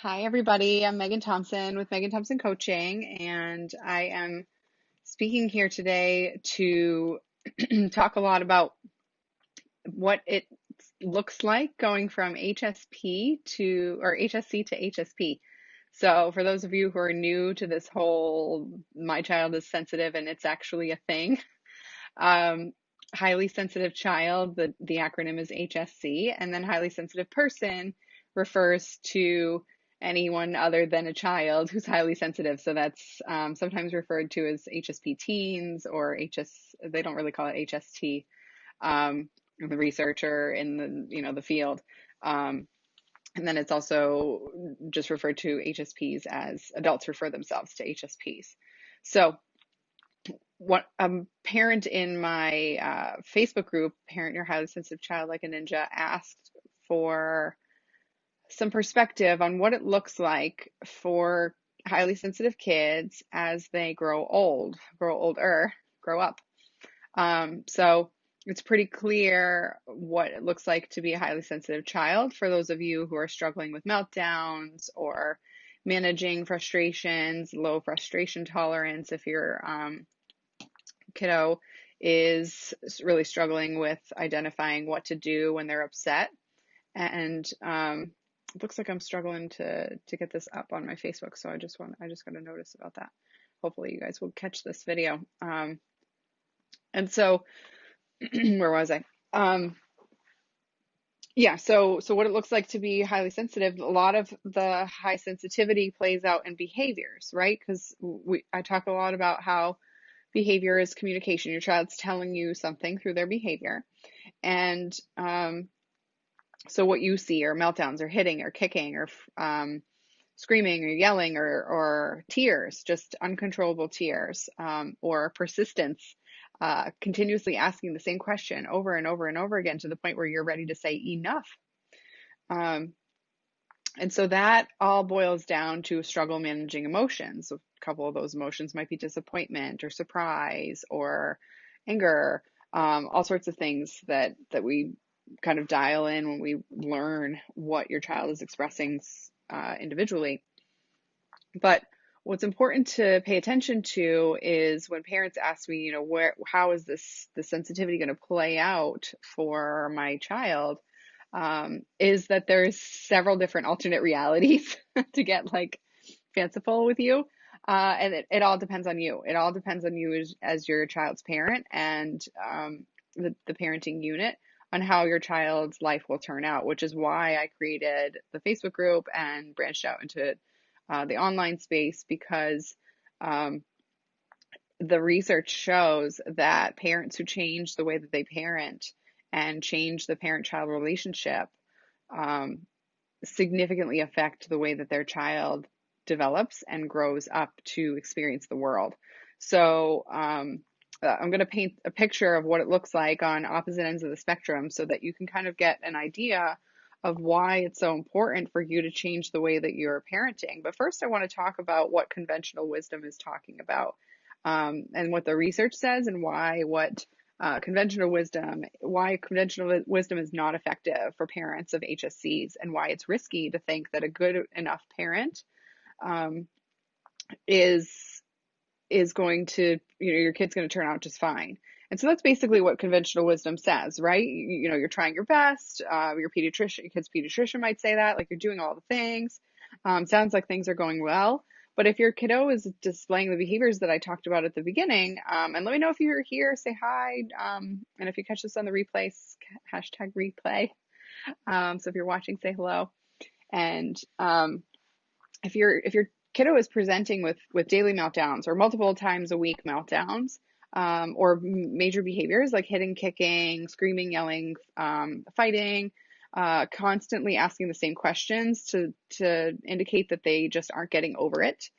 Hi, everybody. I'm Megan Thompson with Megan Thompson Coaching, and I am speaking here today to talk a lot about what it looks like going from HSC to HSP. So, for those of you who are new to this whole my child is sensitive and it's actually a thing, um, highly sensitive child, the acronym is HSC, and then highly sensitive person refers to anyone other than a child who's highly sensitive. So that's sometimes referred to as HSP teens or they don't really call it HST, the researcher in the field. Um, and then it's also just referred to HSPs as adults refer themselves to HSPs. So what a parent in my Facebook group, Parent Your Highly Sensitive Child Like a Ninja, asked for some perspective on what it looks like for highly sensitive kids as they grow older, grow up. So it's pretty clear what it looks like to be a highly sensitive child for those of you who are struggling with meltdowns or managing frustrations, low frustration tolerance. If your kiddo is really struggling with identifying what to do when they're upset. And it looks like I'm struggling to get this up on my Facebook, so I just got a notice about that. Hopefully you guys will catch this video. And so where was I? Yeah, so what it looks like to be highly sensitive, a lot of the high sensitivity plays out in behaviors, right? Because I talk a lot about how behavior is communication. Your child's telling you something through their behavior. And so what you see are meltdowns or hitting or kicking or screaming or yelling or tears, just uncontrollable tears, or persistence, continuously asking the same question over and over and over again to the point where you're ready to say enough. And so that all boils down to struggle managing emotions. A couple of those emotions might be disappointment or surprise or anger, all sorts of things that we kind of dial in when we learn what your child is expressing individually. But what's important to pay attention to is when parents ask me, how is the sensitivity going to play out for my child? Is that there's several different alternate realities to get like fanciful with you. And it all depends on you. It all depends on you as your child's parent and the parenting unit on how your child's life will turn out, which is why I created the Facebook group and branched out into the online space, because the research shows that parents who change the way that they parent and change the parent-child relationship significantly affect the way that their child develops and grows up to experience the world. So I'm going to paint a picture of what it looks like on opposite ends of the spectrum so that you can kind of get an idea of why it's so important for you to change the way that you're parenting. But first, I want to talk about what conventional wisdom is talking about, and what the research says, and why conventional wisdom is not effective for parents of HSCs, and why it's risky to think that a good enough parent is going to, your kid's going to turn out just fine. And so that's basically what conventional wisdom says, right? You're trying your best. Your kid's pediatrician might say that, like you're doing all the things. Sounds like things are going well. But if your kiddo is displaying the behaviors that I talked about at the beginning, and let me know if you're here, say hi. And if you catch this on the replay, hashtag replay. So if you're watching, say hello. And if your kiddo is presenting with daily meltdowns or multiple times a week meltdowns, or major behaviors like hitting, kicking, screaming, yelling, fighting, constantly asking the same questions to indicate that they just aren't getting over it,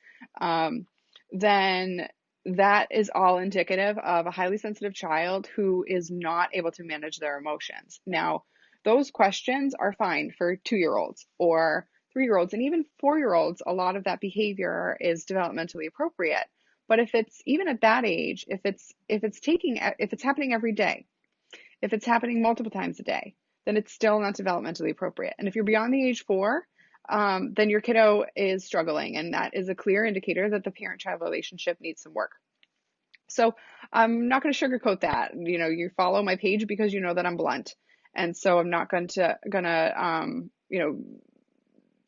then that is all indicative of a highly sensitive child who is not able to manage their emotions. Now, those questions are fine for 2-year-olds or 3-year-olds, and even 4-year-olds. A lot of that behavior is developmentally appropriate. But if it's even at that age, if it's happening every day, if it's happening multiple times a day, then it's still not developmentally appropriate. And if you're beyond the age 4, then your kiddo is struggling, and that is a clear indicator that the parent-child relationship needs some work. So I'm not going to sugarcoat that. You follow my page because you know that I'm blunt, and so I'm not gonna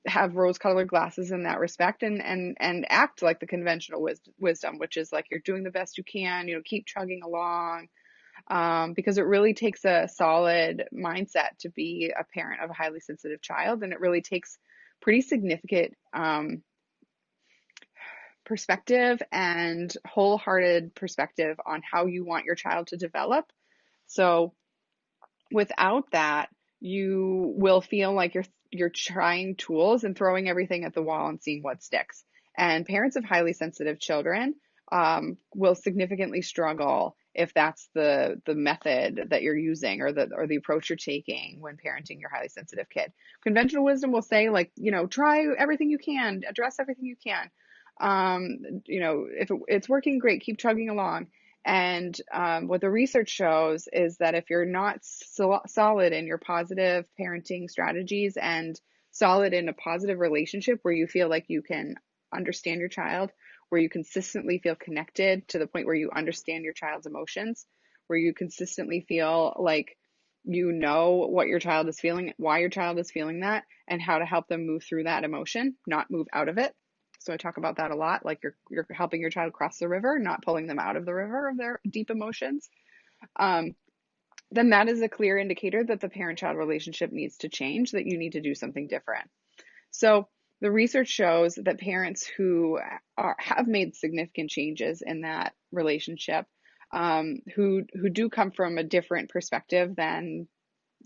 have rose-colored glasses in that respect, and act like the conventional wisdom, which is like you're doing the best you can. Keep chugging along, because it really takes a solid mindset to be a parent of a highly sensitive child, and it really takes pretty significant perspective and wholehearted perspective on how you want your child to develop. So without that, you will feel like you're trying tools and throwing everything at the wall and seeing what sticks. And parents of highly sensitive children will significantly struggle if that's the method that you're using, or the approach you're taking when parenting your highly sensitive kid. Conventional wisdom will say, like, try everything you can, address everything you can. If it's working, great, keep chugging along. And what the research shows is that if you're not solid in your positive parenting strategies and solid in a positive relationship where you feel like you can understand your child, where you consistently feel connected to the point where you understand your child's emotions, where you consistently feel like you know what your child is feeling, why your child is feeling that, and how to help them move through that emotion, not move out of it. So I talk about that a lot, like you're helping your child cross the river, not pulling them out of the river of their deep emotions. Then that is a clear indicator that the parent-child relationship needs to change, that you need to do something different. So the research shows that parents who have made significant changes in that relationship, who do come from a different perspective than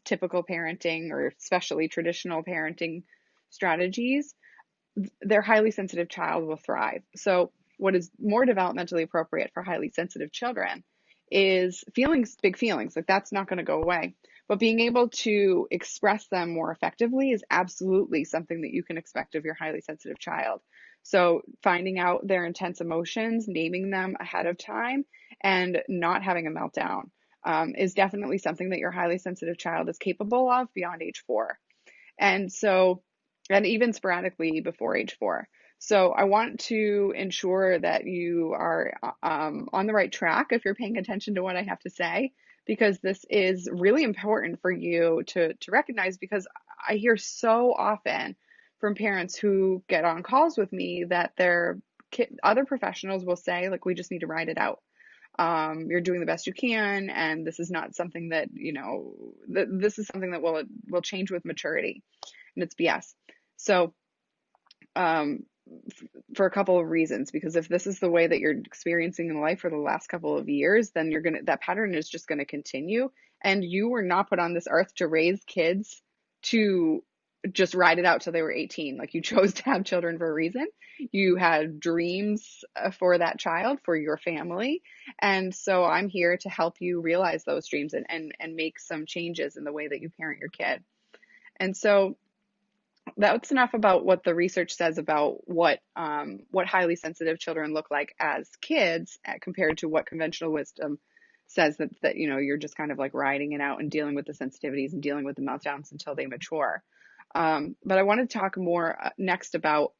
typical parenting or especially traditional parenting strategies, their highly sensitive child will thrive. So what is more developmentally appropriate for highly sensitive children is big feelings, like that's not going to go away. But being able to express them more effectively is absolutely something that you can expect of your highly sensitive child. So finding out their intense emotions, naming them ahead of time, and not having a meltdown is definitely something that your highly sensitive child is capable of beyond age 4. And even sporadically before age 4. So I want to ensure that you are on the right track if you're paying attention to what I have to say, because this is really important for you to recognize, because I hear so often from parents who get on calls with me that their other professionals will say, like, we just need to ride it out. You're doing the best you can, and this is not something that, this is something that will change with maturity, and it's BS. So, for a couple of reasons, because if this is the way that you're experiencing in life for the last couple of years, then that pattern is just gonna continue, and you were not put on this earth to raise kids to just ride it out till they were 18. Like, you chose to have children for a reason. You had dreams for that child, for your family, and so I'm here to help you realize those dreams and make some changes in the way that you parent your kid. And so that's enough about what the research says about what highly sensitive children look like as kids, compared to what conventional wisdom says, that you're just kind of like riding it out and dealing with the sensitivities and dealing with the meltdowns until they mature. But I want to talk more next about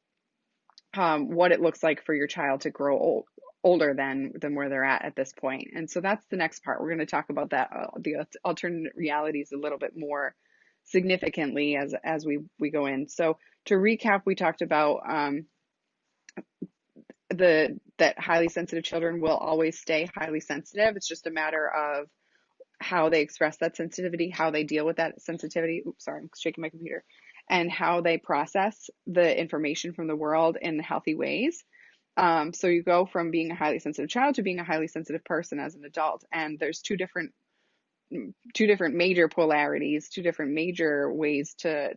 what it looks like for your child to grow older than where they're at this point. And so that's the next part. We're going to talk about that, the alternate realities, a little bit more significantly as we go in. So to recap, we talked about that highly sensitive children will always stay highly sensitive. It's just a matter of how they express that sensitivity, how they deal with that sensitivity. Oops, sorry, I'm shaking my computer. And how they process the information from the world in healthy ways. So you go from being a highly sensitive child to being a highly sensitive person as an adult. And there's two different major polarities, two different major ways to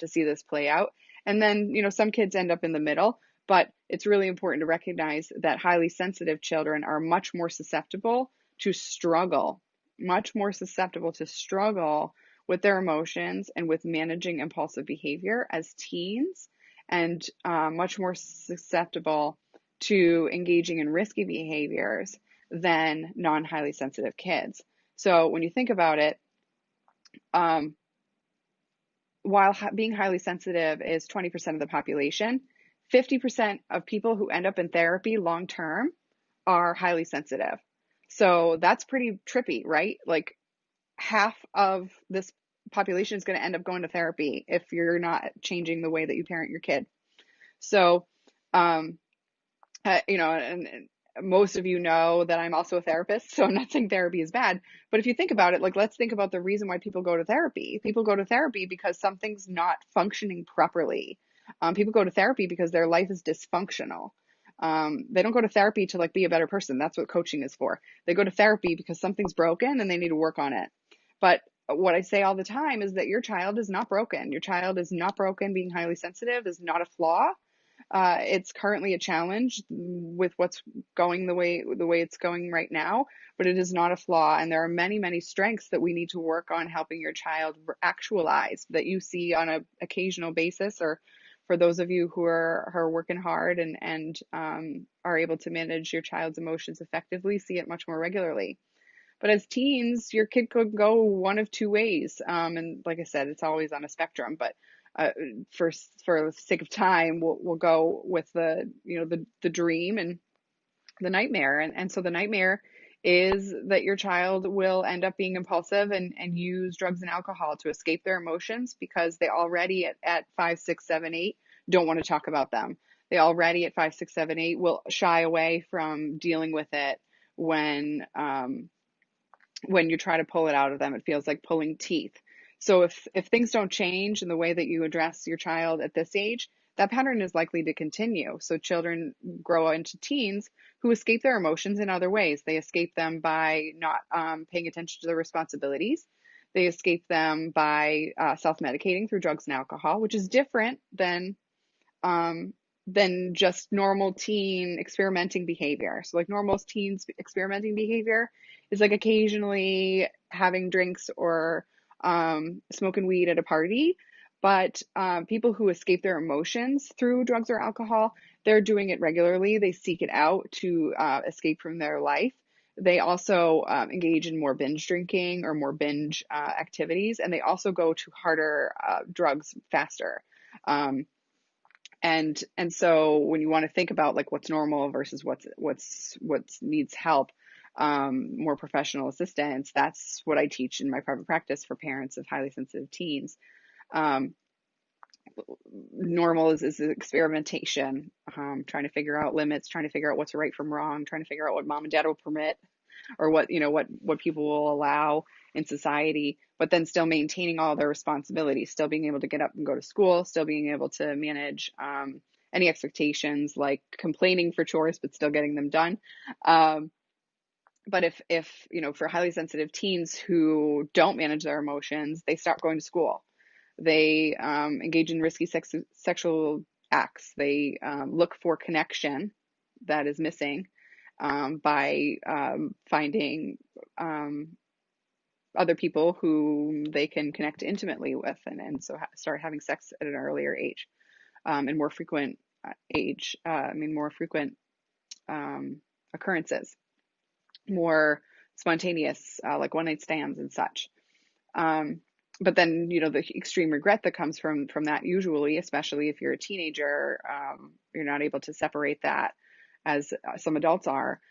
see this play out. And then, some kids end up in the middle, but it's really important to recognize that highly sensitive children are much more susceptible to struggle with their emotions and with managing impulsive behavior as teens, and much more susceptible to engaging in risky behaviors than non-highly sensitive kids. So when you think about it, while being highly sensitive is 20% of the population, 50% of people who end up in therapy long term are highly sensitive. So that's pretty trippy, right? Like half of this population is going to end up going to therapy if you're not changing the way that you parent your kid. So, um, and most of you know that I'm also a therapist, so I'm not saying therapy is bad. But if you think about it, like let's think about the reason why people go to therapy. People go to therapy because something's not functioning properly. People go to therapy because their life is dysfunctional. They don't go to therapy to like be a better person. That's what coaching is for. They go to therapy because something's broken and they need to work on it. But what I say all the time is that your child is not broken. Your child is not broken. Being highly sensitive is not a flaw. It's currently a challenge with what's going the way it's going right now, but it is not a flaw. And there are many, many strengths that we need to work on helping your child actualize that you see on a occasional basis, or for those of you who are working hard and are able to manage your child's emotions effectively, see it much more regularly. But as teens, your kid could go one of two ways. And like I said, it's always on a spectrum. But uh, for the sake of time, we'll go with the dream and the nightmare. And so the nightmare is that your child will end up being impulsive and use drugs and alcohol to escape their emotions because they already at 5, 6, 7, 8 don't want to talk about them. They already at 5, 6, 7, 8 will shy away from dealing with it when you try to pull it out of them. It feels like pulling teeth. So if things don't change in the way that you address your child at this age, that pattern is likely to continue. So children grow into teens who escape their emotions in other ways. They escape them by not paying attention to their responsibilities. They escape them by self-medicating through drugs and alcohol, which is different um, than just normal teen experimenting behavior. So like normal teens experimenting behavior is like occasionally having drinks or smoking weed at a party. But people who escape their emotions through drugs or alcohol, they're doing it regularly. They seek it out to escape from their life. They also engage in more binge drinking or more binge activities, and they also go to harder drugs faster. Um, and so when you want to think about like what's normal versus what's needs help, more professional assistance, that's what I teach in my private practice for parents of highly sensitive teens. um, Normal is experimentation, trying to figure out limits, trying to figure out what's right from wrong, trying to figure out what mom and dad will permit, or what people will allow in society, but then still maintaining all their responsibilities, still being able to get up and go to school, still being able to manage any expectations like complaining for chores but still getting them done. But if for highly sensitive teens who don't manage their emotions, they stop going to school. They engage in risky sexual acts. They look for connection that is missing by finding other people who they can connect intimately with, and so start having sex at an earlier age, and more frequent more frequent occurrences, more spontaneous, like one night stands and such. But then, the extreme regret that comes from that, usually, especially if you're a teenager, you're not able to separate that as some adults are.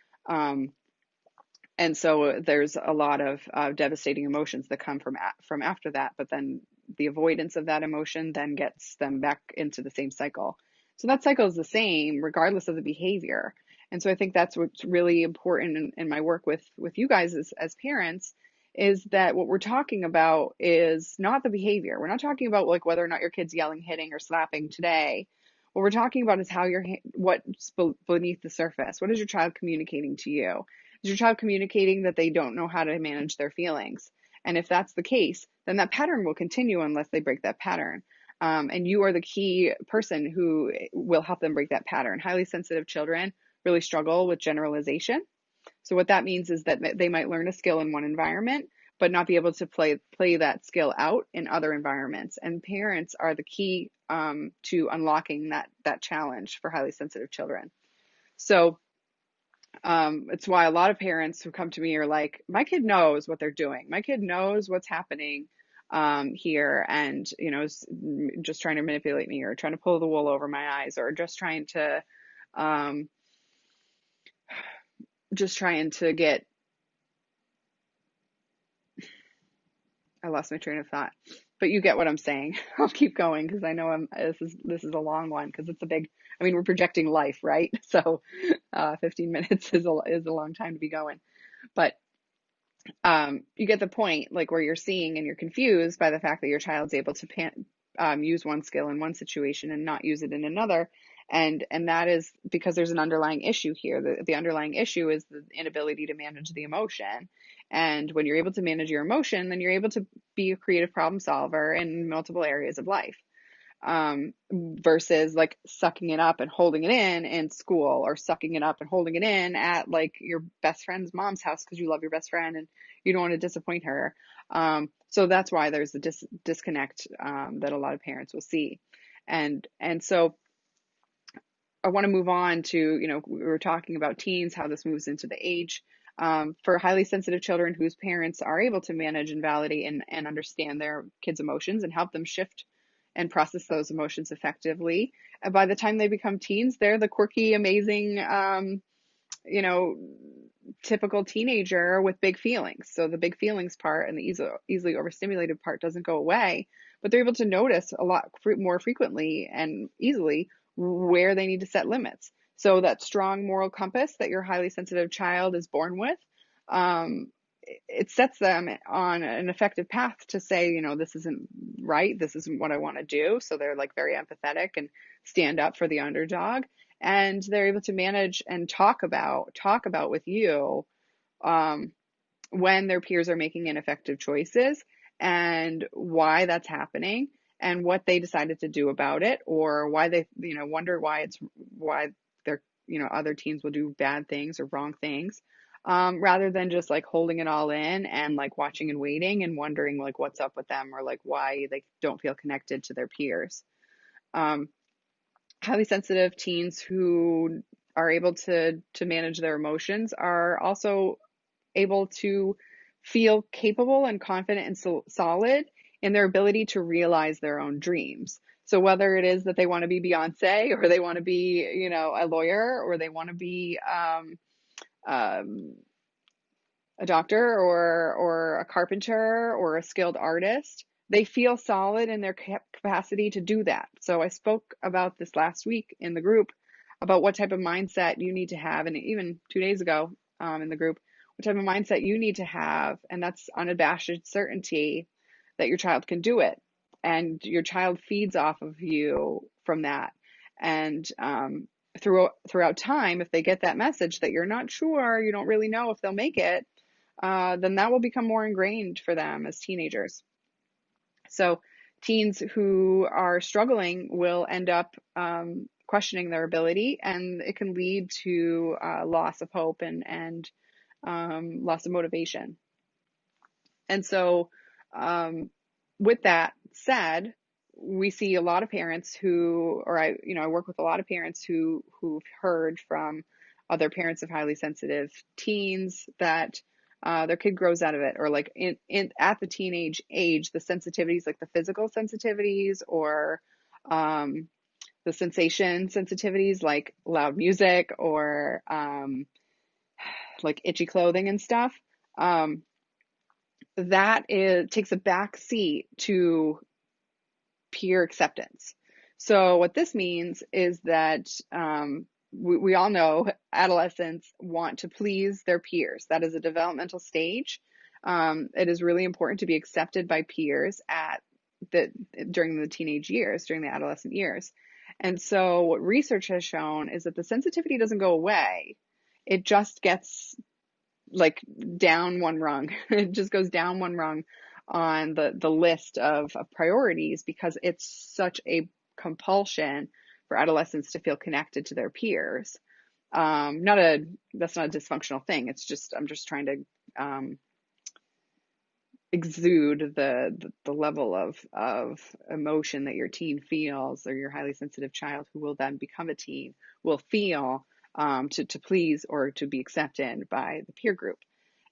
And so there's a lot of devastating emotions that come from after that, but then the avoidance of that emotion then gets them back into the same cycle. So that cycle is the same regardless of the behavior. And so I think that's what's really important in my work with you guys as parents, is that what we're talking about is not the behavior. We're not talking about like whether or not your kid's yelling, hitting, or slapping today. What we're talking about is what's beneath the surface. What is your child communicating to you? Is your child communicating that they don't know how to manage their feelings? And if that's the case, then that pattern will continue unless they break that pattern. And you are the key person who will help them break that pattern. Highly sensitive children really struggle with generalization. So what that means is that they might learn a skill in one environment, but not be able to play that skill out in other environments. And parents are the key to unlocking that challenge for highly sensitive children. So it's why a lot of parents who come to me are like, my kid knows what they're doing. My kid knows what's happening. here, and just trying to manipulate me, or trying to pull the wool over my eyes, or um, just trying to get. I lost my train of thought, but you get what I'm saying. I'll keep going because I know this is a long one, because it's a big. I mean, we're projecting life, right? So, 15 minutes is a long time to be going, but you get the point, like where you're seeing and you're confused by the fact that your child's able to use one skill in one situation and not use it in another. And that is because there's an underlying issue here. The underlying issue is the inability to manage the emotion. And when you're able to manage your emotion, then you're able to be a creative problem solver in multiple areas of life, versus like sucking it up and holding it in school, or sucking it up and holding it in at like your best friend's mom's house because you love your best friend and you don't want to disappoint her. So that's why there's a disconnect, that a lot of parents will see. And so I want to move on to, we were talking about teens, how this moves into the age. For highly sensitive children whose parents are able to manage and validate and understand their kids' emotions and help them shift and process those emotions effectively. And by the time they become teens, they're the quirky, amazing, you know, typical teenager with big feelings. So the big feelings part and the easily overstimulated part doesn't go away, but they're able to notice a lot more frequently and easily where they need to set limits. So that strong moral compass that your highly sensitive child is born with, um, it sets them on an effective path to say, this isn't right. This isn't what I want to do. So they're like very empathetic and stand up for the underdog. And they're able to manage and talk about with you, um, when their peers are making ineffective choices, and why that's happening, and what they decided to do about it, or why they, wonder why their, other teens will do bad things or wrong things, rather than just like holding it all in and like watching and waiting and wondering like what's up with them, or like why they don't feel connected to their peers. Um, Highly sensitive teens who are able to manage their emotions are also able to feel capable and confident and solid in their ability to realize their own dreams. So whether it is that they want to be Beyonce, or they want to be, a lawyer, or they want to be um, a doctor, or a carpenter, or a skilled artist, they feel solid in their capacity to do that. So I spoke about this last week in the group about what type of mindset you need to have, and even 2 days ago, in the group, what type of mindset you need to have, and that's unabashed certainty that your child can do it, and your child feeds off of you from that. And throughout time, if they get that message that you're not sure, you don't really know if they'll make it, then that will become more ingrained for them as teenagers. So teens who are struggling will end up questioning their ability, and it can lead to loss of hope and loss of motivation. And so, with that said, we see a lot of parents I work with a lot of parents who've heard from other parents of highly sensitive teens that their kid grows out of it, or like at the teenage age, the sensitivities, like the physical sensitivities, or the sensation sensitivities, like loud music, or like itchy clothing and stuff. That takes a back seat to peer acceptance. So what this means is that we all know adolescents want to please their peers. That is a developmental stage. It is really important to be accepted by peers during the teenage years, during the adolescent years. And so what research has shown is that the sensitivity doesn't go away. It just gets like down one rung. It just goes down one rung on the list of priorities, because it's such a compulsion for adolescents to feel connected to their peers. That's not a dysfunctional thing. It's just, I'm just trying to exude the level of emotion that your teen feels, or your highly sensitive child who will then become a teen will feel, to please or to be accepted by the peer group.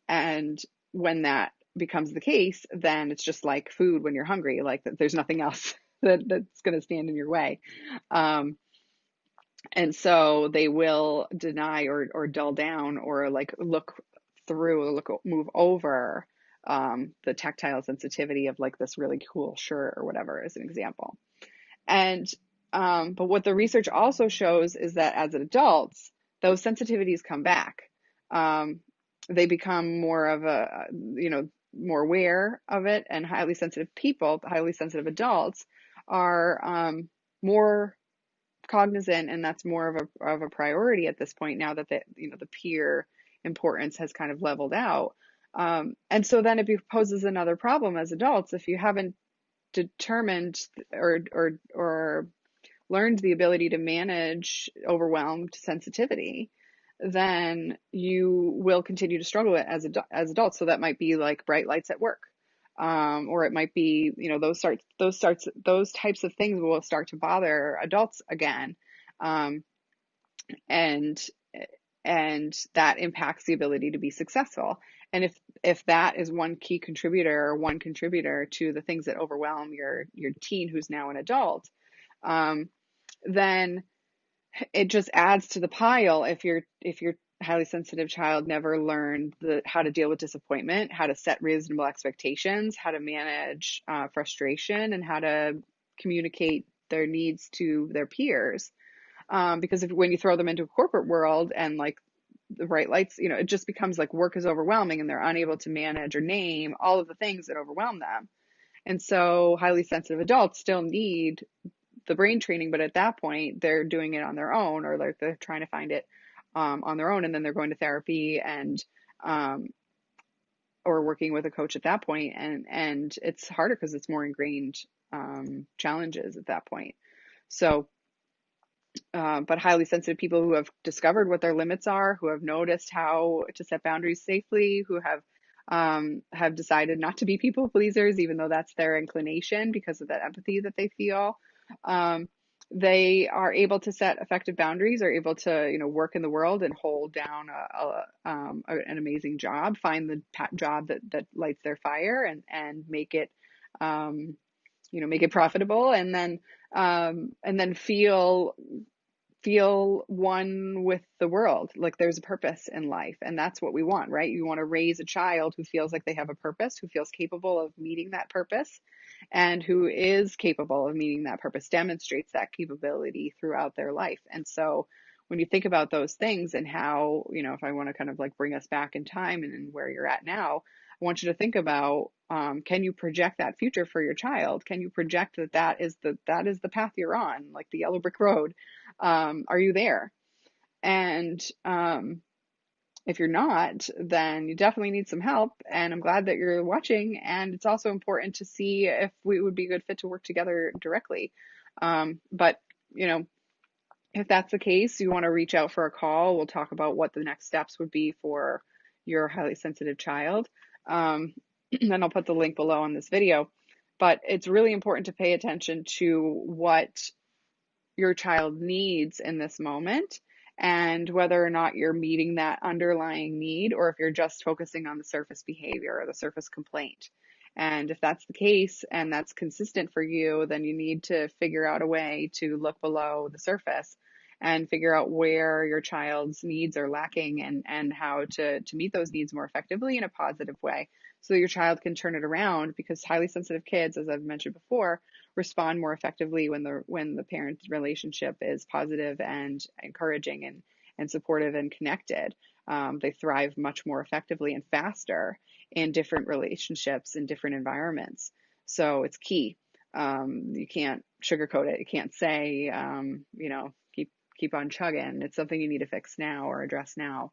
And when that becomes the case, then it's just like food when you're hungry, like there's nothing else that's going to stand in your way. Um, and so they will deny or dull down or like look through, move over the tactile sensitivity of like this really cool shirt or whatever, as an example. And but what the research also shows is that as adults, those sensitivities come back. Um, they become more of a, more aware of it, and highly sensitive people, highly sensitive adults, are more cognizant, and that's more of a priority at this point now that the peer importance has kind of leveled out. And so then it poses another problem as adults if you haven't determined or learned the ability to manage overwhelmed sensitivity, then you will continue to struggle as adults. So that might be like bright lights at work, or it might be, those types of things will start to bother adults again, um, and and that impacts the ability to be successful. And if that is one contributor to the things that overwhelm your teen who's now an adult, um, then it just adds to the pile. If your highly sensitive child never learned how to deal with disappointment, how to set reasonable expectations, how to manage frustration, and how to communicate their needs to their peers. Because when you throw them into a corporate world and like the bright lights, it just becomes like work is overwhelming and they're unable to manage or name all of the things that overwhelm them. And so highly sensitive adults still need the brain training, but at that point they're doing it on their own, or like they're trying to find it on their own, and then they're going to therapy and um, or working with a coach at that point, and it's harder because it's more ingrained challenges at that point. So, but highly sensitive people who have discovered what their limits are, who have noticed how to set boundaries safely, who have decided not to be people pleasers, even though that's their inclination because of that empathy that they feel. Um, they are able to set effective boundaries, are able to, work in the world and hold down an amazing job, find the job that lights their fire, and make it, make it profitable, and then feel one with the world, like there's a purpose in life. And that's what we want, right? You want to raise a child who feels like they have a purpose, who feels capable of meeting that purpose, and who is capable of meeting that purpose, demonstrates that capability throughout their life. And so when you think about those things and how, if I want to kind of like bring us back in time and where you're at now, I want you to think about, can you project that future for your child? Can you project that is the path you're on, like the yellow brick road? Are you there? And if you're not, then you definitely need some help. And I'm glad that you're watching. And it's also important to see if we would be a good fit to work together directly. But, if that's the case, you want to reach out for a call. We'll talk about what the next steps would be for your highly sensitive child. And I'll put the link below on this video. But it's really important to pay attention to what your child needs in this moment, and whether or not you're meeting that underlying need, or if you're just focusing on the surface behavior or the surface complaint. And if that's the case and that's consistent for you, then you need to figure out a way to look below the surface and figure out where your child's needs are lacking, and how to meet those needs more effectively in a positive way, so that your child can turn it around. Because highly sensitive kids, as I've mentioned before, respond more effectively when the parent relationship is positive and encouraging and supportive and connected. They thrive much more effectively and faster in different relationships in different environments. So it's key. You can't sugarcoat it. You can't say, keep on chugging. It's something you need to fix now or address now.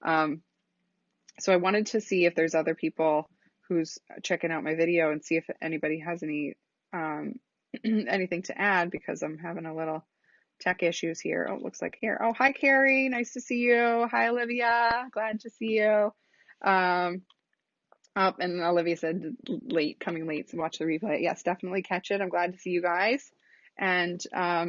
So I wanted to see if there's other people who's checking out my video, and see if anybody has any anything to add, because I'm having a little tech issues here. Oh, it looks like here. Oh, hi, Carrie. Nice to see you. Hi, Olivia. Glad to see you. And Olivia said coming late, so watch the replay. Yes, definitely catch it. I'm glad to see you guys. And I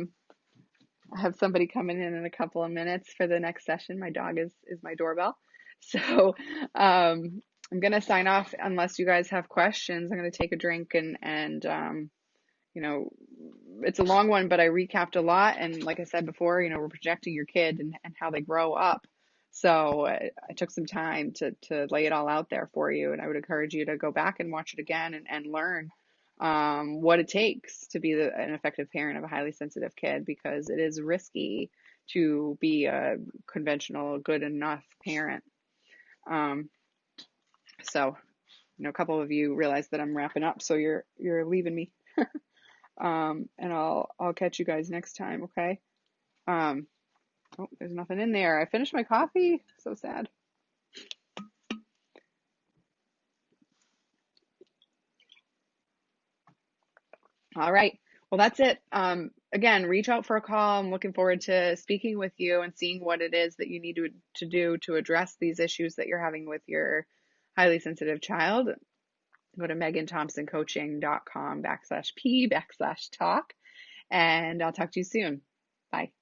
have somebody coming in a couple of minutes for the next session. My dog is my doorbell. So I'm gonna sign off unless you guys have questions. I'm gonna take a drink and you know, it's a long one, but I recapped a lot. And like I said before, we're projecting your kid and how they grow up. So I took some time to lay it all out there for you. And I would encourage you to go back and watch it again and learn what it takes to be an effective parent of a highly sensitive kid, because it is risky to be a conventional, good enough parent. Um, so, a couple of you realize that I'm wrapping up, so you're leaving me. And I'll catch you guys next time, okay? Um, oh, there's nothing in there. I finished my coffee. So sad. All right. Well, that's it. Again, reach out for a call. I'm looking forward to speaking with you and seeing what it is that you need to do to address these issues that you're having with your highly sensitive child. Go to meganthompsoncoaching.com /P/talk, and I'll talk to you soon. Bye.